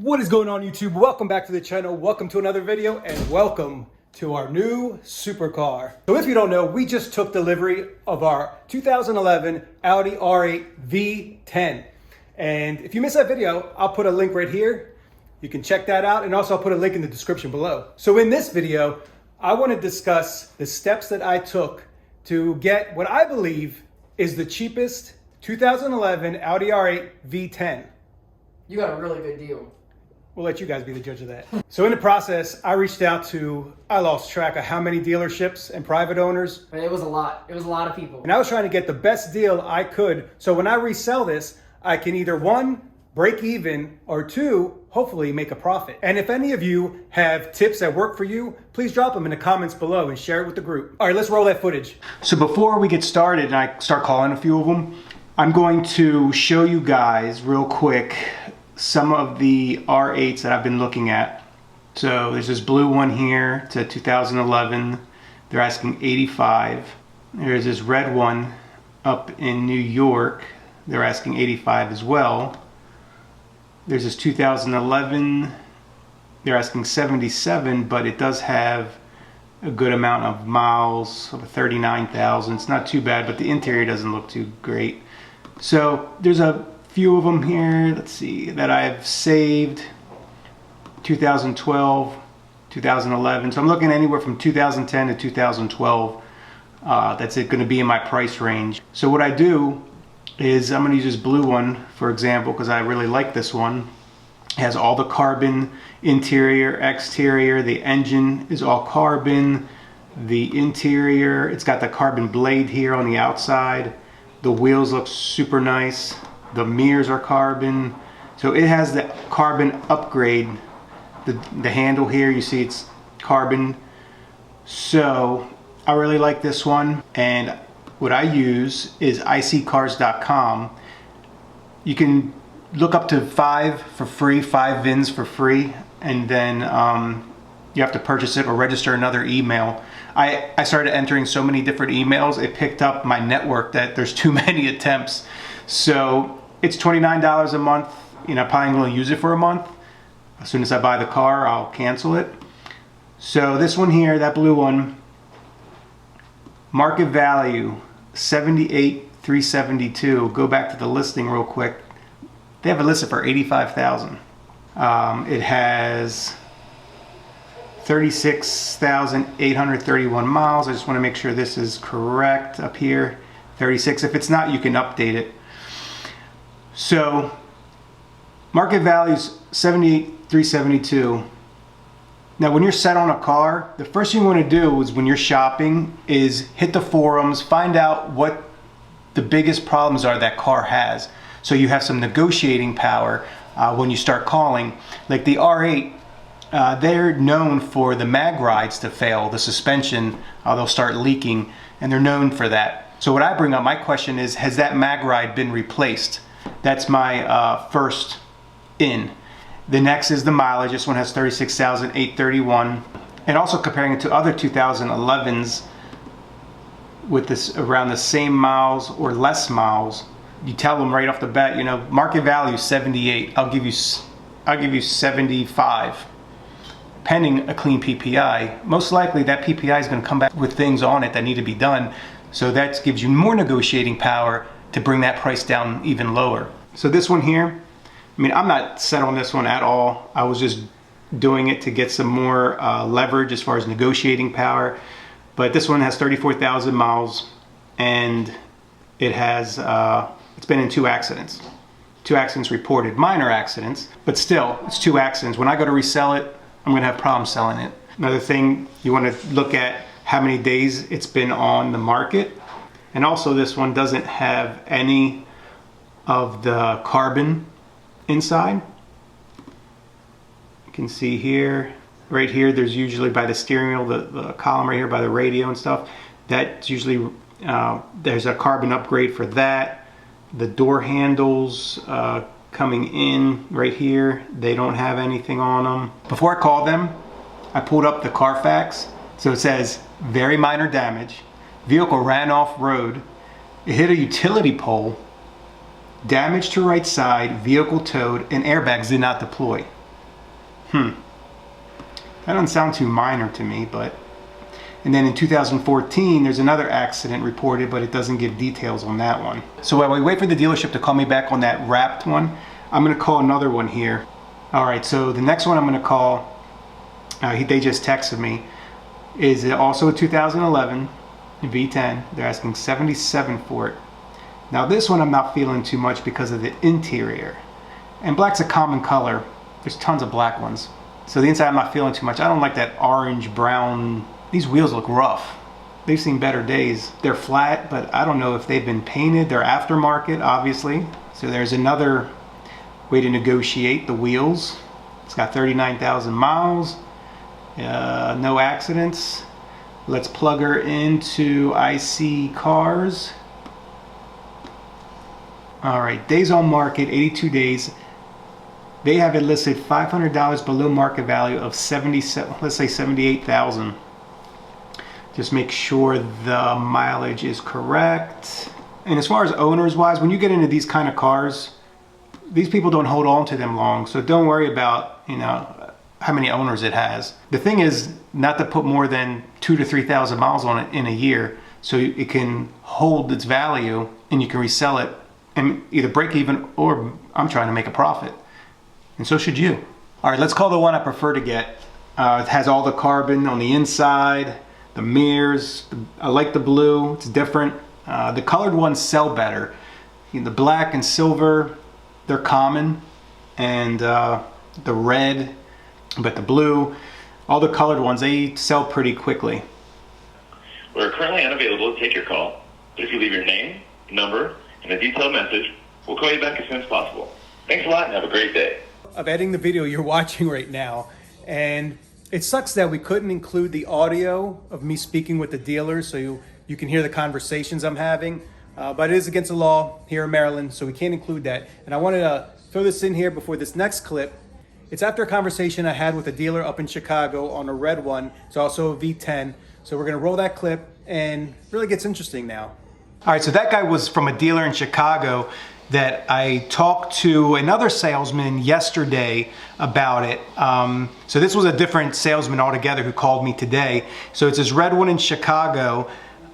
What is going on, YouTube? Welcome back to the channel. Welcome to another video and welcome to our new supercar. So if you don't know, we just took delivery of our 2011 Audi R8 V10. And if you missed that video, I'll put a link right here. You can check that out, and also I'll put a link in the description below. So in this video, I want to discuss the steps that I took to get what I believe is the cheapest 2011 Audi R8 V10. You got a really good deal. We'll let you guys be the judge of that. So in the process, I reached out to, I lost track of how many dealerships and private owners. But it was a lot. It was a lot of people. And I was trying to get the best deal I could. So when I resell this, I can either one, break even, or two, hopefully make a profit. And if any of you have tips that work for you, please drop them in the comments below and share it with the group. All right, let's roll that footage. So before we get started and I start calling a few of them, I'm going to show you guys real quick some of the R8s that I've been looking at. So there's this blue one here, it's a 2011. They're asking 85. There's this red one up in New York. They're asking 85 as well. There's this 2011. They're asking 77, but it does have a good amount of miles, of 39,000. It's not too bad, but the interior doesn't look too great. So there's a few of them here, let's see, that I've saved. 2012, 2011. So I'm looking anywhere from 2010 to 2012. That's it, going to be in my price range. So what I do is I'm going to use this blue one, for example, because I really like this one. It has all the carbon interior, exterior. The engine is all carbon. The interior, it's got the carbon blade here on the outside. The wheels look super nice. The mirrors are carbon. So it has the carbon upgrade. The handle here, you see it's carbon. So I really like this one. And what I use is iSeeCars.com. You can look up to 5 for free, 5 VINs for free. And then you have to purchase it or register another email. I started entering so many different emails, it picked up my network that there's too many attempts. So it's $29 a month. You know, probably going to use it for a month. As soon as I buy the car, I'll cancel it. So this one here, that blue one, market value $78,372. Go back to the listing real quick. They have it listed for $85,000. It has 36,831 miles. I just want to make sure this is correct up here. 36. If it's not, you can update it. So market value is $78,372. Now when you're set on a car, the first thing you want to do is when you're shopping is hit the forums, find out what the biggest problems are that car has. So you have some negotiating power when you start calling. Like the R8, they're known for the mag rides to fail, the suspension, they'll start leaking, and they're known for that. So what I bring up, my question is, has that mag ride been replaced? That's my first in. The next is the mileage. This one has 36,831. And also comparing it to other 2011s with this around the same miles or less miles, you tell them right off the bat, you know, market value 78. I'll give you 75. Pending a clean PPI. Most likely that PPI is going to come back with things on it that need to be done. So that gives you more negotiating power to bring that price down even lower. So this one here, I mean, I'm not set on this one at all. I was just doing it to get some more leverage as far as negotiating power. But this one has 34,000 miles, and it has, it's been in 2 accidents. 2 accidents reported, minor accidents, but still, it's 2 accidents. When I go to resell it, I'm gonna have problems selling it. Another thing, you wanna look at how many days it's been on the market. And also this one doesn't have any of the carbon inside. You can see here, right here, there's usually by the steering wheel, the column right here by the radio and stuff, that's usually, there's a carbon upgrade for that. The door handles coming in right here, they don't have anything on them. Before I called them, I pulled up the Carfax. So it says, very minor damage. Vehicle ran off road. It hit a utility pole. Damage to right side, vehicle towed, and airbags did not deploy. That doesn't sound too minor to me, but... And then in 2014, there's another accident reported, but it doesn't give details on that one. So while we wait for the dealership to call me back on that wrapped one, I'm gonna call another one here. All right, so the next one I'm gonna call, they just texted me, is also a 2011 V10. They're asking $77 for it. Now this one I'm not feeling too much because of the interior. And black's a common color. There's tons of black ones. So the inside I'm not feeling too much. I don't like that orange, brown. These wheels look rough. They've seen better days. They're flat, but I don't know if they've been painted. They're aftermarket, obviously. So there's another way to negotiate the wheels. It's got 39,000 miles, no accidents. Let's plug her into IC Cars. All right, days on market, 82 days. They have it listed $500 below market value of 77, let's say 78,000. Just make sure the mileage is correct. And as far as owners wise, when you get into these kind of cars, these people don't hold on to them long. So don't worry about, you know, how many owners it has. The thing is not to put more than 2,000 to 3,000 miles on it in a year, so it can hold its value and you can resell it and either break even, or I'm trying to make a profit. And so should you. All right, let's call the one I prefer to get. It has all the carbon on the inside, the mirrors. I like the blue, it's different. The colored ones sell better. The black and silver, they're common. And the red, but the blue, all the colored ones, they sell pretty quickly. We're currently unavailable to take your call, but if you leave your name, number, and a detailed message, we'll call you back as soon as possible. Thanks a lot and have a great day. Of editing the video you're watching right now, and it sucks that we couldn't include the audio of me speaking with the dealers so you can hear the conversations I'm having, but it is against the law here in Maryland, so we can't include that. And I wanted to throw this in here before this next clip. It's after a conversation I had with a dealer up in Chicago on a red one. It's also a V10, so we're gonna roll that clip, and it really gets interesting now. All right, so that guy was from a dealer in Chicago that I talked to another salesman yesterday about it. So this was a different salesman altogether who called me today. So it's this red one in Chicago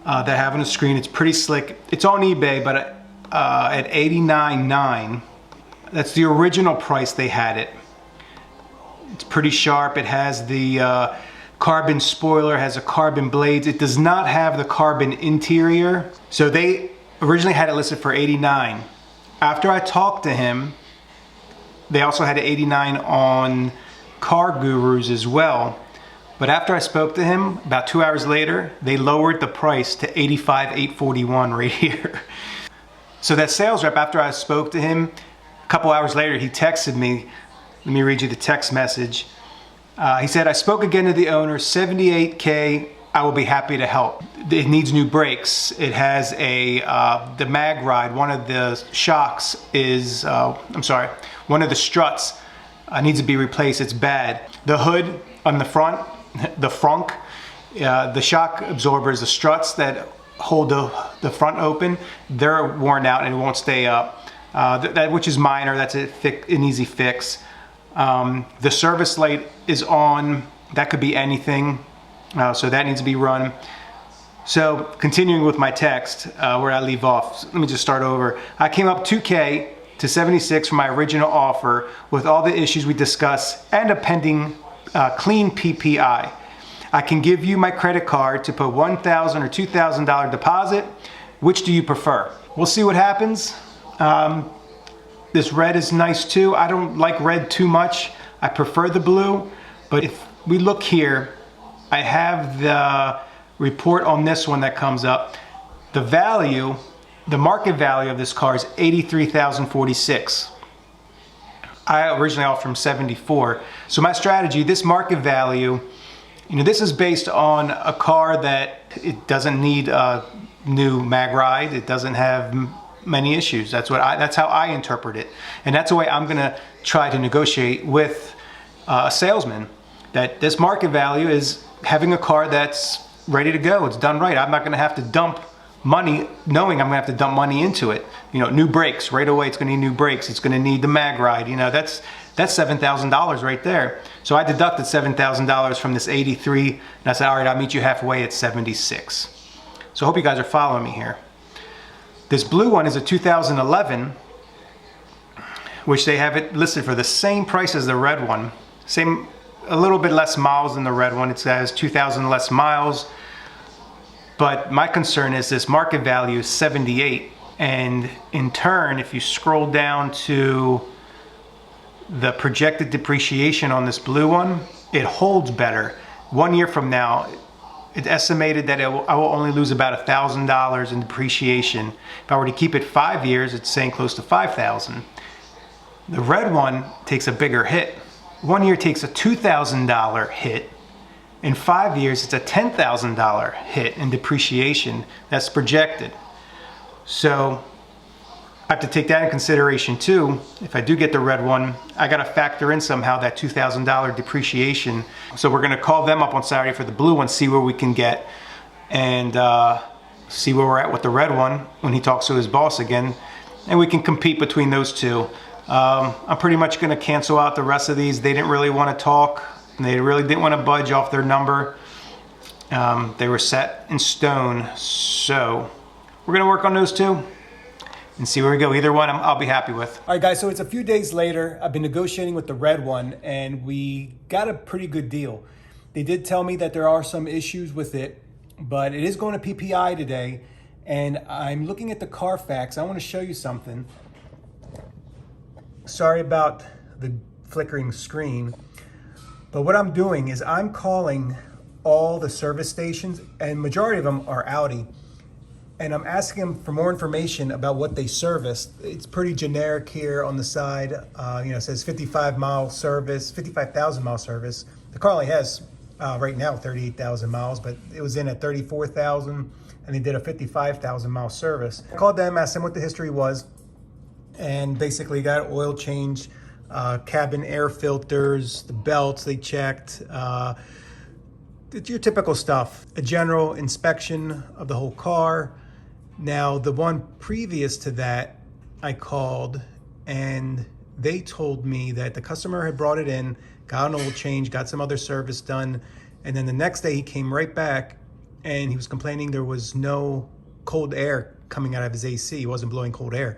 that I have on the screen. It's pretty slick. It's on eBay, but at $89,900. That's the original price they had it. It's pretty sharp. It has the carbon spoiler, has a carbon blades. It does not have the carbon interior. So they originally had it listed for $89,000. After I talked to him, they also had an $89,000 on Car Gurus as well. But after I spoke to him, about 2 hours later, they lowered the price to $85,841 right here. So that sales rep, after I spoke to him, a couple hours later, he texted me. Let me read you the text message. He said, I spoke again to the owner, $78K, I will be happy to help. It needs new brakes. It has the mag ride, one of the shocks is, one of the struts needs to be replaced, it's bad. The hood on the front, the frunk, the shock absorbers, the struts that hold the front open, they're worn out and it won't stay up. That which is minor, that's an easy fix. The service light is on, that could be anything, so that needs to be run. So continuing with my text, where I leave off, let me just start over. I came up 2K to 76 from my original offer with all the issues we discussed and a pending clean PPI. I can give you my credit card to put $1,000 or $2,000 deposit. Which do you prefer? We'll see what happens. This red is nice too. I don't like red too much. I prefer the blue, but if we look here, I have the report on this one that comes up. The value, the market value of this car is $83,046. I originally offered him 74. So my strategy, this market value, you know, this is based on a car that it doesn't need a new mag ride. It doesn't have many issues. That's how I interpret it. And that's the way I'm gonna try to negotiate with a salesman, that this market value is having a car that's ready to go. It's done right. I'm not gonna have to dump money, knowing I'm gonna have to dump money into it. You know, new brakes, right away it's gonna need new brakes. It's gonna need the mag ride. You know, that's That's $7,000 right there. So I deducted $7,000 from this 83, and I said, all right, I'll meet you halfway at 76. So I hope you guys are following me here. This blue one is a 2011, which they have it listed for the same price as the red one. Same, a little bit less miles than the red one. It says 2,000 less miles. But my concern is this market value is 78. And in turn, if you scroll down to the projected depreciation on this blue one, it holds better. 1 year from now, it's estimated that I will only lose about $1,000 in depreciation. If I were to keep it 5 years, it's saying close to 5,000. The red one takes a bigger hit. 1 year takes a $2,000 hit. In 5 years, it's a $10,000 hit in depreciation that's projected. So I have to take that in consideration too. If I do get the red one, I got to factor in somehow that $2,000 depreciation. So we're going to call them up on Saturday for the blue one, see where we can get, and see where we're at with the red one when he talks to his boss again, and we can compete between those two. I'm pretty much going to cancel out the rest of these. They didn't really want to talk. They really didn't want to budge off their number. They were set in stone. So we're going to work on those two and see where we go. Either one I'll be happy with. All right, guys, so it's a few days later. I've been negotiating with the red one, and we got a pretty good deal. They did tell me that there are some issues with it, but it is going to PPI today, and I'm looking at the Carfax. I want to show you something. Sorry about the flickering screen, but what I'm doing is I'm calling all the service stations, and majority of them are Audi, and I'm asking them for more information about what they service. It's pretty generic here on the side. It says 55,000 mile service. The car only has right now 38,000 miles, but it was in at 34,000, and they did a 55,000 mile service. I called them, asked them what the history was, and basically got oil change, cabin air filters, the belts they checked, your typical stuff, a general inspection of the whole car. Now, the one previous to that, I called, and they told me that the customer had brought it in, got an oil change, got some other service done, and then the next day he came right back, and he was complaining there was no cold air coming out of his AC. He wasn't blowing cold air.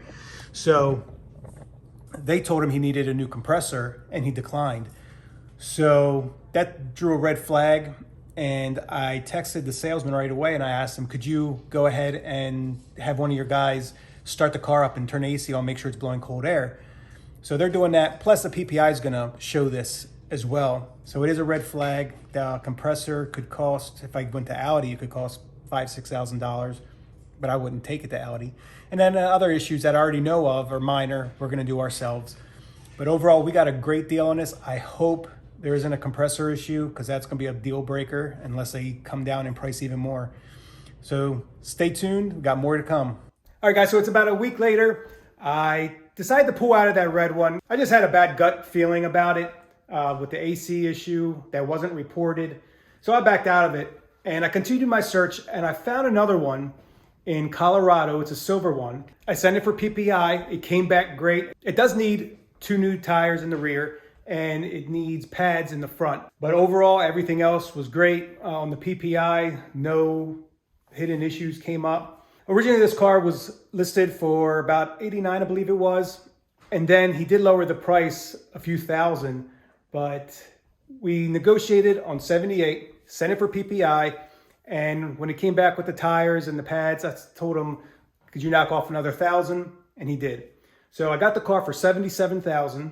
So they told him he needed a new compressor, and he declined. So that drew a red flag, and I texted the salesman right away, and I asked him, could you go ahead and have one of your guys start the car up and turn the AC on, make sure it's blowing cold air? So they're doing that, plus the PPI is gonna show this as well. So it is a red flag. The compressor could cost, if I went to Audi, it could cost $5,000, $6,000, but I wouldn't take it to Audi. And then other issues that I already know of are minor, we're gonna do ourselves. But overall, we got a great deal on this. I hope there isn't a compressor issue, because that's gonna be a deal breaker unless they come down in price even more. So stay tuned, we got more to come. All right, guys, so it's about a week later. I decided to pull out of that red one. I just had a bad gut feeling about it with the AC issue that wasn't reported. So I backed out of it, and I continued my search, and I found another one in Colorado. It's a silver one. I sent it for PPI. It came back great. It does need 2 new tires in the rear, and it needs pads in the front. But overall, everything else was great. On the PPI, no hidden issues came up. Originally, this car was listed for about $89, I believe it was. And then he did lower the price a few thousand, but we negotiated on 78, sent it for PPI. And when it came back with the tires and the pads, I told him, could you knock off another $1,000? And he did. So I got the car for $77,000.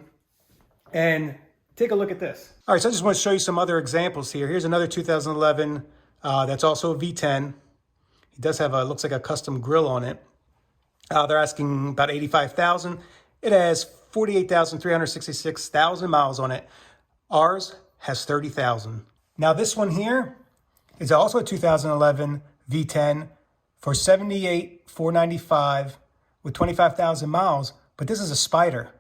And take a look at this. All right, so I just want to show you some other examples here. Here's another 2011 that's also a V10. It does have looks like a custom grille on it. They're asking about $85,000. It has 48,366 miles on it. Ours has 30,000. Now this one here is also a 2011 V10 for $78,495 with 25,000 miles, but this is a Spider.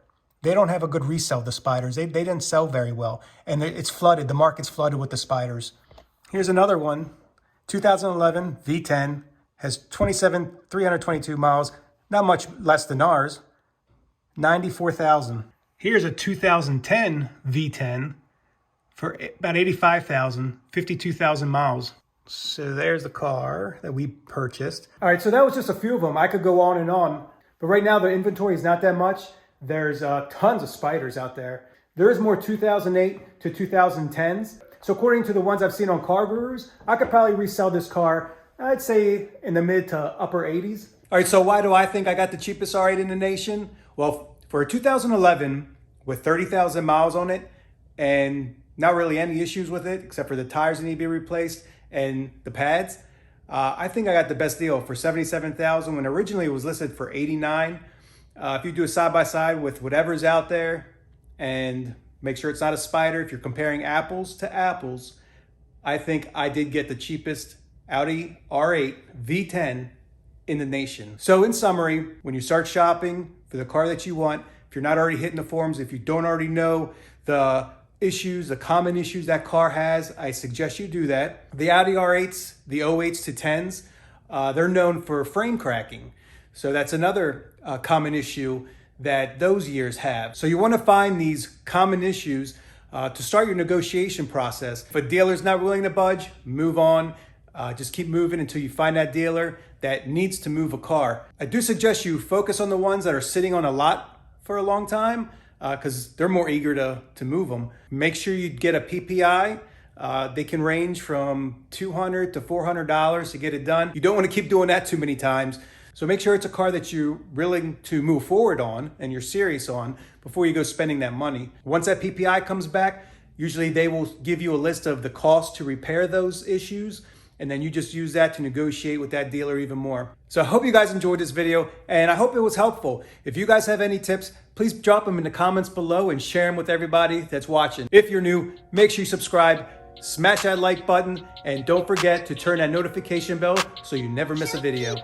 They don't have a good resale, the Spiders. They didn't sell very well, and it's flooded. The market's flooded with the Spiders. Here's another one, 2011 V10, has 27,322 miles, not much less than ours, 94,000. Here's a 2010 V10 for about 85,000, 52,000 miles. So there's the car that we purchased. All right, so that was just a few of them. I could go on and on, but right now the inventory is not that much. There's tons of Spyders out there. There is more 2008 to 2010s. So according to the ones I've seen on Car Gurus, I could probably resell this car, I'd say in the mid to upper 80s. All right, so why do I think I got the cheapest R8 in the nation? Well, for a 2011 with 30,000 miles on it and not really any issues with it except for the tires that need to be replaced and the pads, I think I got the best deal for 77,000 when originally it was listed for 89. If you do a side-by-side with whatever's out there and make sure it's not a Spyder, if you're comparing apples to apples, I think I did get the cheapest Audi R8 V10 in the nation. So in summary, when you start shopping for the car that you want, if you're not already hitting the forums, if you don't already know the issues, the common issues that car has, I suggest you do that. The Audi R8s, the 08s to 10s, they're known for frame cracking. So that's another common issue that those years have. So you want to find these common issues to start your negotiation process. If a dealer's not willing to budge, move on. Just keep moving until you find that dealer that needs to move a car. I do suggest you focus on the ones that are sitting on a lot for a long time because they're more eager to move them. Make sure you get a PPI. They can range from $200 to $400 to get it done. You don't want to keep doing that too many times. So make sure it's a car that you're willing to move forward on and you're serious on before you go spending that money. Once that PPI comes back, usually they will give you a list of the cost to repair those issues, and then you just use that to negotiate with that dealer even more. So I hope you guys enjoyed this video, and I hope it was helpful. If you guys have any tips, please drop them in the comments below and share them with everybody that's watching. If you're new, make sure you subscribe, smash that like button, and don't forget to turn that notification bell so you never miss a video.